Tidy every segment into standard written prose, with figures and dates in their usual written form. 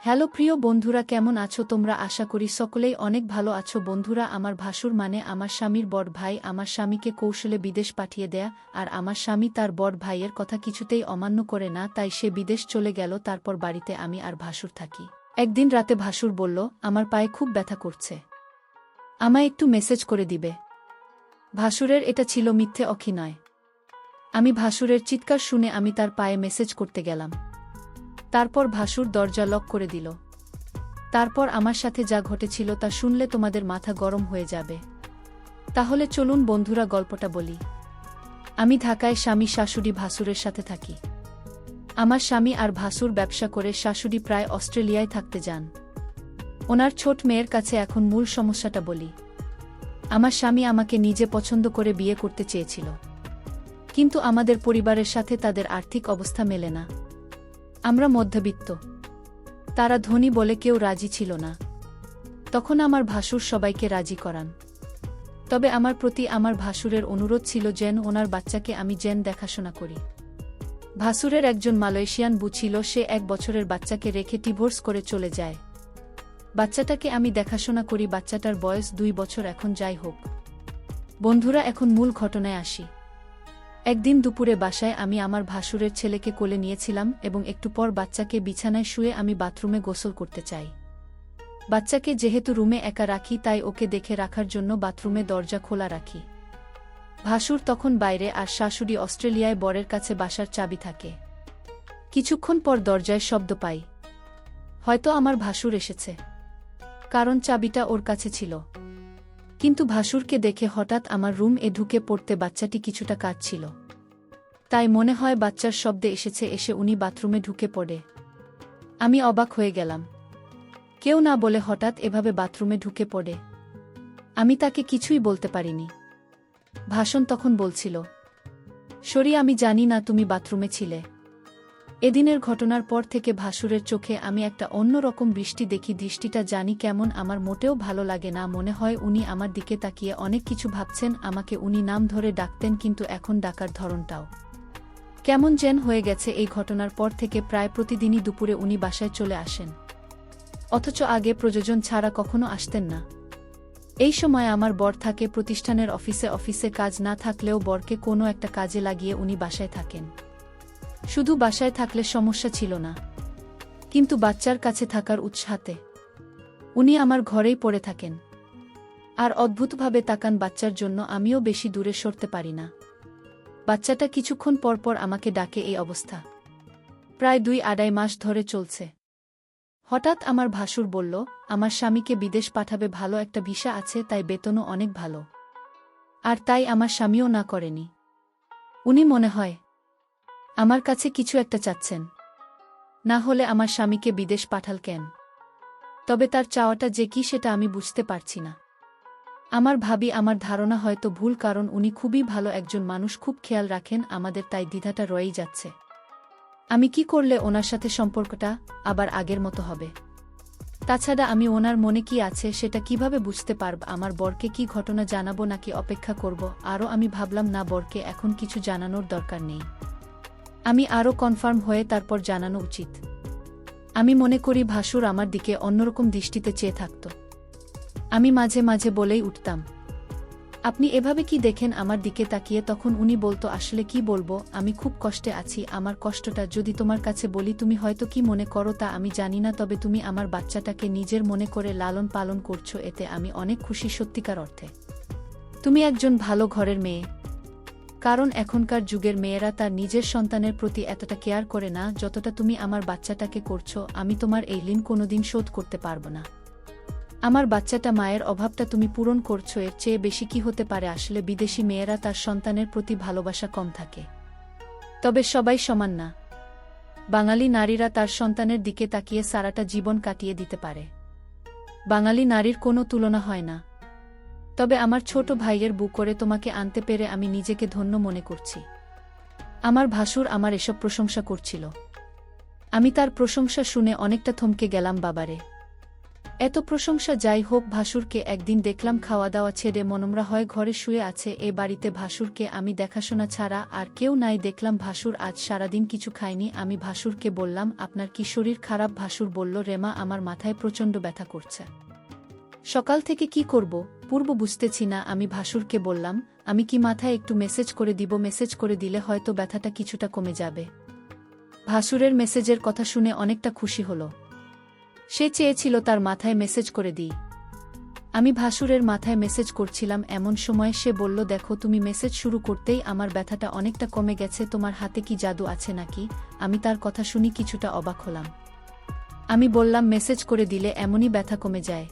Hello প্রিয় বন্ধুরা, কেমন আছো তোমরা? আশা করি সকলেই অনেক ভালো আছো। বন্ধুরা, আমার ভাসুর মানে আমার স্বামীর বড় ভাই আমার স্বামীকে কৌশলে বিদেশ পাঠিয়ে দেয়া, আর আমার স্বামী তার বড় ভাইয়ের কথা কিছুতেই অমান্য করে না, তাই সে বিদেশ চলে গেল। তারপর বাড়িতে আমি আর ভাসুর থাকি। একদিন রাতে ভাসুর বলল, আমার পায়ে খুব ব্যথা করছে, আমায় একটু মেসেজ করে দিবে। ভাসুরের এটা ছিল মিথ্যে অভিনয়। আমি ভাসুরের চিৎকার শুনে আমি তার পায়ে মেসেজ করতে গেলাম। তারপর ভাসুর দরজা লক করে দিল। তারপর আমার সাথে যা ঘটেছিল তা শুনলে তোমাদের মাথা গরম হয়ে যাবে। তাহলে চলুন বন্ধুরা, গল্পটা বলি। আমি ঢাকায় স্বামী শাশুড়ি ভাসুরের সাথে থাকি। আমার স্বামী আর ভাসুর ব্যবসা করে, শাশুড়ি প্রায় অস্ট্রেলিয়ায় থাকতে যান। ওনার ছোট মেয়ের কাছে এখন মূল সমস্যাটা বলি। আমার স্বামী আমাকে নিজে পছন্দ করে বিয়ে করতে চেয়েছিল, কিন্তু আমাদের পরিবারের সাথে তাদের আর্থিক অবস্থা মেলে না। আমরা মধ্যবিত্ত, তারা ধনী বলে কেউ রাজি ছিল না। তখন আমার ভাসুর সবাইকে রাজি করান। তবে আমার প্রতি আমার ভাসুরের অনুরোধ ছিল যেন ওনার বাচ্চাকে আমি যেন দেখাশোনা করি। ভাসুরের একজন মালয়েশিয়ান বউ ছিল, সে 1 বছরের বাচ্চাকে রেখে ডিভোর্স করে চলে যায়। বাচ্চাটাকে আমি দেখাশোনা করি। বাচ্চাটার বয়স 2 বছর এখন। যাই হোক বন্ধুরা, এখন মূল ঘটনায় আসি। একদিন দুপুরে বাসায় আমি আমার ভাসুরের ছেলেকে কোলে নিয়েছিলাম এবং একটু পর বাচ্চাকে বিছানায় শুয়ে আমি বাথরুমে গোসল করতে চাই। বাচ্চাকে যেহেতু রুমে একা রাখি, তাই ওকে দেখে রাখার জন্য বাথরুমে দরজা খোলা রাখি। ভাসুর তখন বাইরে আর শাশুড়ি অস্ট্রেলিয়ায় বরের কাছে বাসার চাবি থাকে। কিছুক্ষণ পর দরজায় শব্দ পাই। হয়তো আমার ভাসুর এসেছে, কারণ চাবিটা ওর কাছে ছিল। কিন্তু ভাসুরকে দেখে হঠাৎ আমার রুম এ ঢুকে পড়তে বাচ্চাটি কিছুটা কাঁদছিল, তাই মনে হয় বাচ্চার শব্দে এসে উনি বাথরুমে ঢুকে পড়ে। আমি অবাক হয়ে গেলাম। কেউ না বলে হঠাৎ এভাবে বাথরুমে ঢুকে পড়ে। আমি তাকে কিছুই বলতে পারিনি। ভাষণ তখন বলছিল, সরি, আমি জানি না তুমি বাথরুমে ছিলে। এদিনের ঘটনার পর থেকে ভাসুরের চোখে আমি একটা অন্যরকম দৃষ্টি দেখি। দৃষ্টিটা জানি কেমন, আমার মোটেও ভালো লাগে না। মনে হয় উনি আমার দিকে তাকিয়ে অনেক কিছু ভাবছেন। আমাকে উনি নাম ধরে ডাকতেন, কিন্তু এখন ডাকার ধরনটাও কেমন যেন হয়ে গেছে। এই ঘটনার পর থেকে প্রায় প্রতিদিনই দুপুরে উনি বাসায় চলে আসেন, অথচ আগে প্রয়োজন ছাড়া কখনো আসতেন না। এই সময় আমার বর থাকে প্রতিষ্ঠানের অফিসে কাজ না থাকলেও বরকে কোনো একটা কাজে লাগিয়ে উনি বাসায় থাকেন। শুধু বাসায় থাকলে সমস্যা ছিল না, কিন্তু বাচ্চার কাছে থাকার উৎসাহতে উনি আমার ঘরেই পড়ে থাকেন আর অদ্ভুতভাবে তাকান বাচ্চার জন্য। আমিও বেশি দূরে সরতে পারি না। বাচ্চাটা কিছুক্ষণ পর আমাকে ডাকে। এই অবস্থা প্রায় 2-2.5 মাস ধরে চলছে। হঠাৎ আমার ভাসুর বলল, আমার স্বামীকে বিদেশ পাঠাবে, ভালো একটা ভিসা আছে, তাই বেতনও অনেক ভালো। আর তাই আমার স্বামীও না করেনি। উনি মনে হয় আমার কাছে কিছু একটা চাচ্ছেন, না হলে আমার স্বামীকে বিদেশ পাঠাল কেন? তবে তার চাওয়াটা যে কি সেটা আমি বুঝতে পারছি না। আমার ভাবি আমার ধারণা হয়তো ভুল, কারণ উনি খুবই ভালো একজন মানুষ, খুব খেয়াল রাখেন আমাদের, তাই দ্বিধাটা রয়েই যাচ্ছে। আমি কি করলে ওনার সাথে সম্পর্কটা আবার আগের মতো হবে? তাছাড়া আমি ওনার মনে কি আছে সেটা কিভাবে বুঝতে পারব? আমার বরকে কি ঘটনা জানাবো নাকি অপেক্ষা করব? আরও আমি ভাবলাম, না, বরকে এখন কিছু জানানোর দরকার নেই। আমি আরও কনফার্ম হয়ে তারপর জানানো উচিত। আমি মনে করি ভাসুর আমার দিকে অন্যরকম দৃষ্টিতে চেয়ে থাকত। আমি মাঝে মাঝে বলেই উঠতাম, আপনি এভাবে কি দেখেন আমার দিকে তাকিয়ে? তখন উনি বলতো, আসলে কি বলবো, আমি খুব কষ্টে আছি। আমার কষ্টটা যদি তোমার কাছে বলি তুমি হয়তো কি মনে করো তা আমি জানি না, তবে তুমি আমার বাচ্চাটাকে নিজের মনে করে লালন পালন করছো, এতে আমি অনেক খুশি। সত্যিকার অর্থে তুমি একজন ভালো ঘরের মেয়ে, কারণ এখনকার যুগের মেয়েরা তার নিজের সন্তানের প্রতি এতটা কেয়ার করে না যতটা তুমি আমার বাচ্চাটাকে করছো। আমি তোমার এই ঋণ কোনোদিন শোধ করতে পারবো না। আমার বাচ্চাটা, মায়ের অভাবটা তুমি পূরণ করছো, এর চেয়ে বেশি কি হতে পারে? আসলে বিদেশি মেয়েরা তার সন্তানের প্রতি ভালোবাসা কম থাকে, তবে সবাই সমান না। বাঙালি নারীরা তার সন্তানের দিকে তাকিয়ে সারাটা জীবন কাটিয়ে দিতে পারে। বাঙালি নারীর কোনো তুলনা হয় না। তবে আমার ছোট ভাইয়ের বুক করে তোমাকে আনতে পেরে আমি নিজেকে ধন্য মনে করছি। আমার ভাসুর আমার এসব প্রশংসা করছিল। আমি তার প্রশংসা শুনে অনেকটা থমকে গেলাম। বাবারে, এত প্রশংসা যাই হোক, ভাসুরকে একদিন দেখলাম খাওয়া দাওয়া ছেড়ে মনমরা হয়ে ঘরে শুয়ে আছে। এ বাড়িতে ভাসুরকে আমি দেখাশোনা ছাড়া আর কেউ নাই। দেখলাম ভাসুর আজ সারাদিন কিছু খায়নি। আমি ভাসুরকে বললাম, আপনার কি শরীর খারাপ? ভাসুর বলল, রেমা, আমার মাথায় প্রচণ্ড ব্যথা করছে। সকাল থেকে কি করব পূর্ব বুঝতেছি না। আমি ভাসুরকে বললাম, আমি কি মাথায় একটু মেসেজ করে দিব? মেসেজ করে দিলে হয়তো ব্যথাটা কিছুটা কমে যাবে। ভাসুরের মেসেজের কথা শুনে অনেকটা খুশি হলো। সে চেয়েছিল তার মাথায় মেসেজ করে দিই। আমি ভাসুরের মাথায় মেসেজ করছিলাম, এমন সময় সে বলল, দেখো, তুমি মেসেজ শুরু করতেই আমার ব্যথাটা অনেকটা কমে গেছে। তোমার হাতে কি জাদু আছে নাকি? আমি তার কথা শুনি কিছুটা অবাক হলাম। আমি বললাম, মেসেজ করে দিলে এমনই ব্যথা কমে যায়?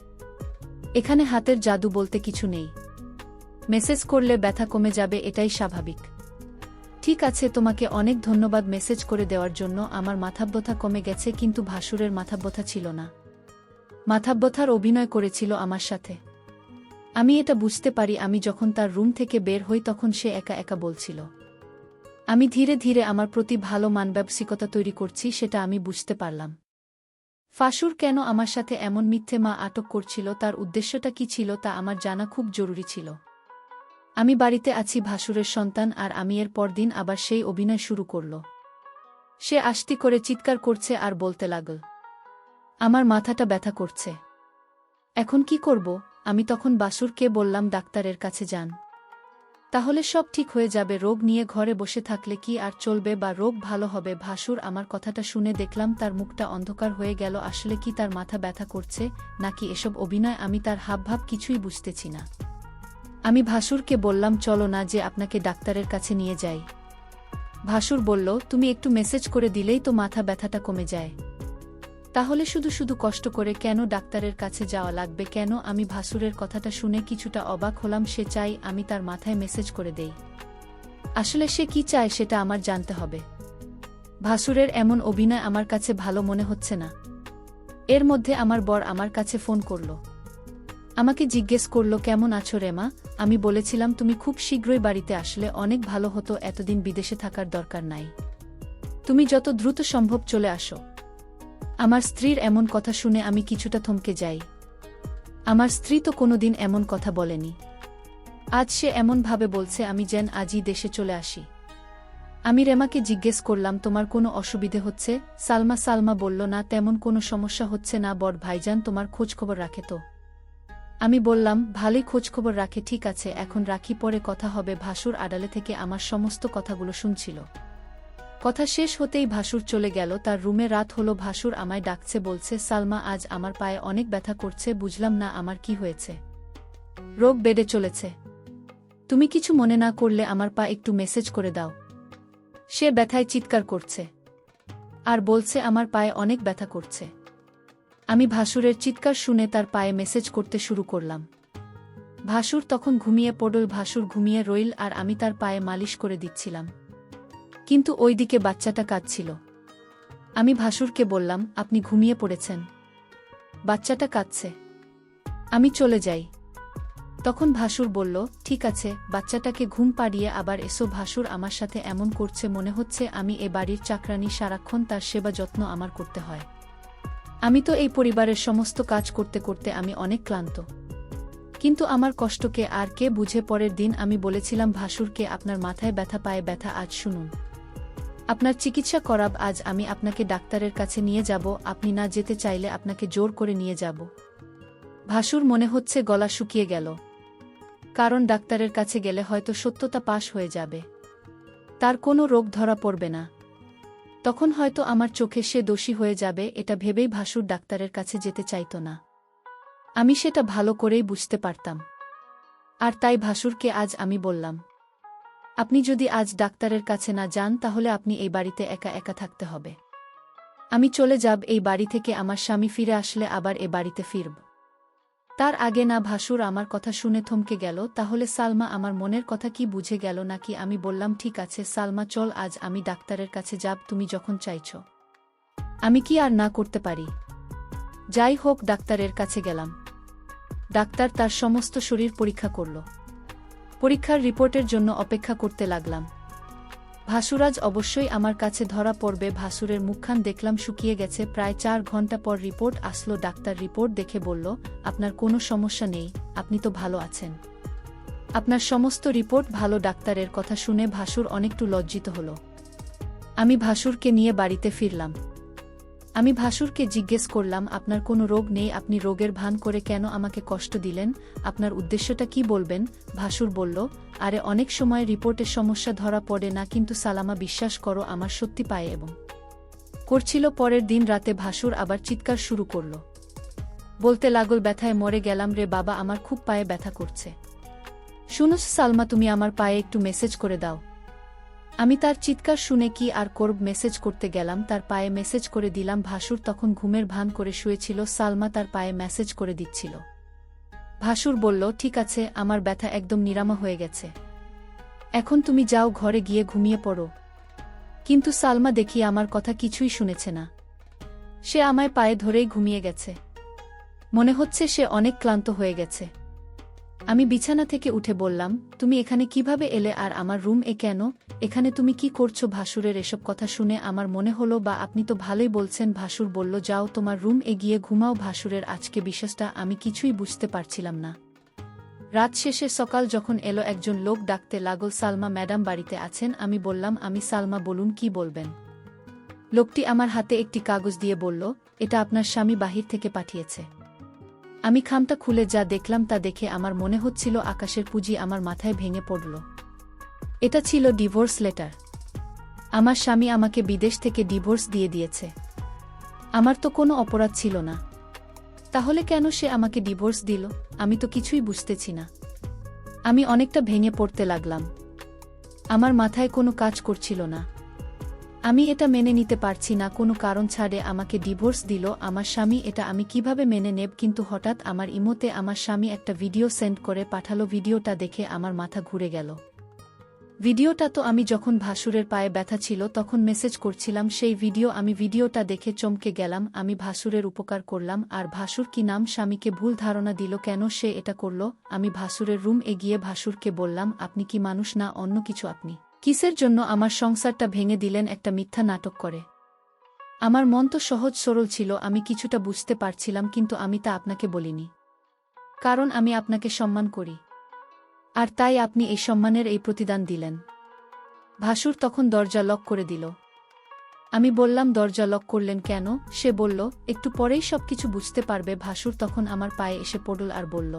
এখানে হাতের জাদু বলতে কিছু নেই। মেসেজ করলে ব্যথা কমে যাবে, এটাই স্বাভাবিক। ঠিক আছে, তোমাকে অনেক ধন্যবাদ মেসেজ করে দেওয়ার জন্য। আমার মাথাব্যথা কমে গেছে। কিন্তু ভাসুরের মাথাব্যথা ছিল না। মাথাব্যথার অভিনয় করেছিল আমার সাথে। আমি এটা বুঝতে পারি। আমি যখন তার রুম থেকে বের হই তখন সে একা একা বলছিল। আমি ধীরে ধীরে আমার প্রতি ভালো মানবাবসিকতা তৈরি করছি, সেটা আমি বুঝতে পারলাম। ভাসুর কেন আমার সাথে এমন মিথ্যে আটক করছিল, তার উদ্দেশ্যটা কি ছিল, তা আমার জানা খুব জরুরি ছিল। আমি বাড়িতে আছি, ভাসুরের সন্তান, আর আমি এর পরদিন আবার সেই অভিনয় শুরু করল। সে আস্তি করে চিৎকার করছে আর বলতে লাগল, আমার মাথাটা ব্যথা করছে। এখন কি করব? আমি তখন ভাসুরকে বললাম, ডাক্তারের কাছে যান, তাহলে সব ঠিক হয়ে যাবে। রোগ নিয়ে ঘরে বসে থাকলে কি আর চলবে, বা রোগ ভালো হবে? ভাসুর আমার কথাটা শুনে দেখলাম তার মুখটা অন্ধকার হয়ে গেল। আসলে কি তার মাথা ব্যথা করছে নাকি এসব অভিনয়? আমি তার হাবভাব কিছুই বুঝতেছি না। আমি ভাসুরকে বললাম, চলো না, যে আপনাকে ডাক্তারের কাছে নিয়ে যাই। ভাসুর বলল, তুমি একটু মেসেজ করে দিলেই তো মাথা ব্যথাটা কমে যায়। তাহলে শুধু শুধু কষ্ট করে কেন ডাক্তারের কাছে যাওয়া লাগবে কেন? আমি ভাসুরের কথাটা শুনে কিছুটা অবাক হলাম। সে চাই আমি তার মাথায় মেসেজ করে দেই। আসলে সে কি চায় সেটা আমার জানতে হবে। ভাসুরের এমন অভিনয় আমার কাছে ভালো মনে হচ্ছে না। এর মধ্যে আমার বর আমার কাছে ফোন করল। আমাকে জিজ্ঞেস করল, কেমন আছো রেমা? আমি বলেছিলাম, তুমি খুব শীঘ্রই বাড়িতে আসলে অনেক ভালো হতো। এতদিন বিদেশে থাকার দরকার নাই। তুমি যত দ্রুত সম্ভব চলে আসো। আমার স্ত্রীর এমন কথা শুনে আমি কিছুটা থমকে যাই। আমার স্ত্রী তো কোনোদিন এমন কথা বলেনি। আজ সে এমনভাবে বলছে আমি যেন আজই দেশে চলে আসি। আমি রেমাকে জিজ্ঞেস করলাম, তোমার কোনো অসুবিধে হচ্ছে? সালমা বলল, না, তেমন কোনো সমস্যা হচ্ছে না। বড় ভাইজান তোমার খোঁজখবর রাখে তো? আমি বললাম, ভালোই খোঁজখবর রাখে। ঠিক আছে, এখন রাখি, পরে কথা হবে। ভাসুর আড়ালে থেকে আমার সমস্ত কথাগুলো শুনছিল। কথা শেষ হতেই ভাসুর চলে গেল তার রুমে। রাত হলো। ভাসুর আমায় ডাকছে, বলছে, সালমা, আজ আমার পায়ে অনেক ব্যথা করছে। বুঝলাম না আমার কি হয়েছে। রোগ বেড়ে চলেছে। তুমি কিছু মনে না করলে আমার পা একটু মেসেজ করে দাও। সে ব্যথায় চিৎকার করছে আর বলছে আমার পায়ে অনেক ব্যথা করছে। আমি ভাসুরের চিৎকার শুনে তার পায়ে মেসেজ করতে শুরু করলাম। ভাসুর তখন ঘুমিয়ে পড়ল। ভাসুর ঘুমিয়ে রইল আর আমি তার পায়ে মালিশ করে দিচ্ছিলাম। কিন্তু ওইদিকে বাচ্চাটা কাঁদছিল। আমি ভাসুরকে বললাম, আপনি ঘুমিয়ে পড়েছেন, বাচ্চাটা কাঁদছে, আমি চলে যাই। তখন ভাসুর বলল, ঠিক আছে, বাচ্চাটাকে ঘুম পাড়িয়ে আবার এসো। ভাসুর আমার সাথে এমন করছে মনে হচ্ছে আমি এ বাড়ির চাকরানী, সারাক্ষণ তার সেবা যত্ন আমার করতে হয়। আমি তো এই পরিবারের সমস্ত কাজ করতে করতে আমি অনেক ক্লান্ত। কিন্তু আমার কষ্টকে আর কে বুঝে? পরের দিন আমি বলেছিলাম ভাসুরকে, আপনার মাথায় ব্যথা, পায়ে ব্যথা, আজ শুনুন, আপনার চিকিৎসা করাব। আজ আমি আপনাকে ডাক্তারের কাছে নিয়ে যাব। আপনি না যেতে চাইলে আপনাকে জোর করে নিয়ে যাব। ভাসুর মনে হচ্ছে গলা শুকিয়ে গেল, কারণ ডাক্তারের কাছে গেলে হয়তো সত্যতা পাশ হয়ে যাবে, তার কোনো রোগ ধরা পড়বে না। তখন হয়তো আমার চোখে সে দোষী হয়ে যাবে। এটা ভেবেই ভাসুর ডাক্তারের কাছে যেতে চাইত না। আমি সেটা ভালো করেই বুঝতে পারতাম। আর তাই ভাসুরকে আজ আমি বললাম, আপনি যদি আজ ডাক্তারের কাছে না যান তাহলে আপনি এই বাড়িতে একা একা থাকতে হবে। আমি চলে যাব এই বাড়ি থেকে। আমার স্বামী ফিরে আসলে আবার এ বাড়িতে ফিরব। তার আগে না। ভাসুর আমার কথা শুনে থমকে গেল। তাহলে সালমা আমার মনের কথা কি বুঝে গেল নাকি? আমি বললাম, ঠিক আছে সালমা, চল, আজ আমি ডাক্তারের কাছে যাব। তুমি যখন চাইছ, আমি কি আর না করতে পারি? যাই হোক, ডাক্তারের কাছে গেলাম। ডাক্তার তার সমস্ত শরীর পরীক্ষা করল। পরীক্ষার রিপোর্টের জন্য অপেক্ষা করতে লাগলাম। ভাসুরাজ অবশ্যই আমার কাছে ধরা পড়বে। ভাসুরের মুখখান দেখলাম শুকিয়ে গেছে। প্রায় 4 ঘন্টা পর রিপোর্ট আসলো। ডাক্তার রিপোর্ট দেখে বলল, আপনার কোনো সমস্যা নেই, আপনি তো ভালো আছেন। আপনার সমস্ত রিপোর্ট ভালো। ডাক্তারের কথা শুনে ভাসুর অনেকটু লজ্জিত হল। আমি ভাসুরকে নিয়ে বাড়িতে ফিরলাম। আমি ভাসুরকে জিজ্ঞেস করলাম, আপনার কোনো রোগ নেই, আপনি রোগের ভান করে কেন আমাকে কষ্ট দিলেন? আপনার উদ্দেশ্যটা কি বলবেন? ভাসুর বলল, আরে অনেক সময় রিপোর্টের সমস্যা ধরা পড়ে না, কিন্তু সালামা বিশ্বাস করো আমার সত্যি পায়ে এবং করছিল। পরের দিন রাতে ভাসুর আবার চিৎকার শুরু করল। বলতে লাগল, ব্যথায় মরে গেলাম রে বাবা, আমার খুব পায়ে ব্যথা করছে। শুনোস সালমা, তুমি আমার পায়ে একটু মেসেজ করে দাও। আমি তার চিৎকার শুনে কি আর করব, মেসেজ করতে গেলাম, তার পায়ে মেসেজ করে দিলাম। ভাসুর তখন ঘুমের ভান করে শুয়েছিল। সালমা তার পায়ে মেসেজ করে দিচ্ছিল। ভাসুর বলল, ঠিক আছে, আমার ব্যথা একদম নিরাময় হয়ে গেছে, এখন তুমি যাও, ঘরে গিয়ে ঘুমিয়ে পড়ো। কিন্তু সালমা দেখি আমার কথা কিছুই শুনেছে না। সে আমায় পায়ে ধরেই ঘুমিয়ে গেছে। মনে হচ্ছে সে অনেক ক্লান্ত হয়ে গেছে। আমি বিছানা থেকে উঠে বললাম, তুমি এখানে কিভাবে এলে আর আমার রুম এ কেন? এখানে তুমি কি করছো? ভাসুরের এসব কথা শুনে আমার মনে হলো, বা আপনি তো ভালোই বলছেন। ভাসুর বলল, যাও তোমার রুম এ গিয়ে ঘুমাও। ভাসুরের আজকে বিশ্বাসটা আমি কিছুই বুঝতে পারছিলাম না। রাত শেষে সকাল যখন এলো, একজন লোক ডাকতে লাগল, সালমা ম্যাডাম বাড়িতে আছেন? আমি বললাম, আমি সালমা, বলুন কি বলবেন। লোকটি আমার হাতে একটি কাগজ দিয়ে বলল, এটা আপনার স্বামী বাহির থেকে পাঠিয়েছে। আমি খামটা খুলে যা দেখলাম তা দেখে আমার মনে হচ্ছিল আকাশের পুঁজি আমার মাথায় ভেঙে পড়ল। এটা ছিল ডিভোর্স লেটার। আমার স্বামী আমাকে বিদেশ থেকে ডিভোর্স দিয়ে দিয়েছে। আমার তো কোনো অপরাধ ছিল না, তাহলে কেন সে আমাকে ডিভোর্স দিল? আমি তো কিছুই বুঝতেছি না। আমি অনেকটা ভেঙে পড়তে লাগলাম। আমার মাথায় কোনো কাজ করছিল না। আমি এটা মেনে নিতে পারছি না, কোনো কারণ ছাড়ে আমাকে ডিভোর্স দিল আমার স্বামী, এটা আমি কিভাবে মেনে নেব? কিন্তু হঠাৎ আমার ইমোতে আমার স্বামী একটা ভিডিও সেন্ড করে পাঠালো। ভিডিওটা দেখে আমার মাথা ঘুরে গেল। ভিডিওটা তো আমি যখন ভাসুরের পায়ে ব্যথা ছিল তখন মেসেজ করছিলাম সেই ভিডিও। আমি ভিডিওটা দেখে চমকে গেলাম। আমি ভাসুরের উপকার করলাম, আর ভাসুর কি নাম স্বামীকে ভুল ধারণা দিল, কেন সে এটা করল? আমি ভাসুরের রুম এ গিয়ে ভাসুরকে বললাম, আপনি কি মানুষ না অন্য কিছু? আপনি কিসের জন্য আমার সংসারটা ভেঙে দিলেন একটা মিথ্যা নাটক করে? আমার মন তো সহজ সরল ছিল, আমি কিছুটা বুঝতে পারছিলাম, কিন্তু আমি তা আপনাকে বলিনি, কারণ আমি আপনাকে সম্মান করি, আর তাই আপনি এই সম্মানের এই প্রতিদান দিলেন। ভাসুর তখন দরজা লক করে দিল। আমি বললাম, দরজা লক করলেন কেন? সে বলল, একটু পরেই সবকিছু বুঝতে পারবে। ভাসুর তখন আমার পায়ে এসে পড়ল আর বলল,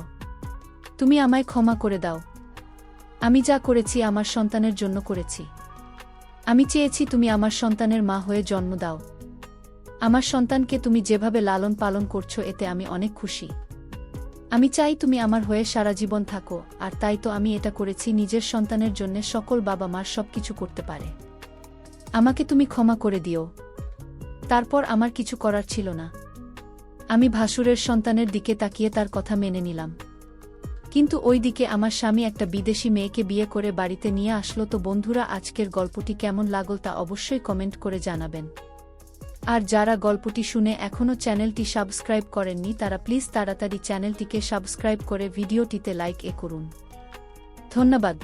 তুমি আমায় ক্ষমা করে দাও। আমি যা করেছি আমার সন্তানের জন্য করেছি। আমি চেয়েছি তুমি আমার সন্তানের মা হয়ে জন্ম দাও। আমার সন্তানকে তুমি যেভাবে লালন পালন করছো এতে আমি অনেক খুশি। আমি চাই তুমি আমার হয়ে সারা জীবন থাকো, আর তাই তো আমি এটা করেছি। নিজের সন্তানের জন্য সকল বাবা মার সবকিছু করতে পারে। আমাকে তুমি ক্ষমা করে দিও। তারপর আমার কিছু করার ছিল না। আমি ভাসুরের সন্তানের দিকে তাকিয়ে তার কথা মেনে নিলাম। কিন্তু ওই দিকে আমার স্বামী একটা বিদেশি মেয়েকে বিয়ে করে বাড়িতে নিয়ে আসলো। তো বন্ধুরা, আজকের গল্পটি কেমন লাগল তা অবশ্যই কমেন্ট করে জানাবেন। আর যারা গল্পটি শুনে এখনও চ্যানেলটি সাবস্ক্রাইব করেননি তারা প্লিজ তাড়াতাড়ি চ্যানেলটিকে সাবস্ক্রাইব করে ভিডিওটিতে লাইক করুন। ধন্যবাদ।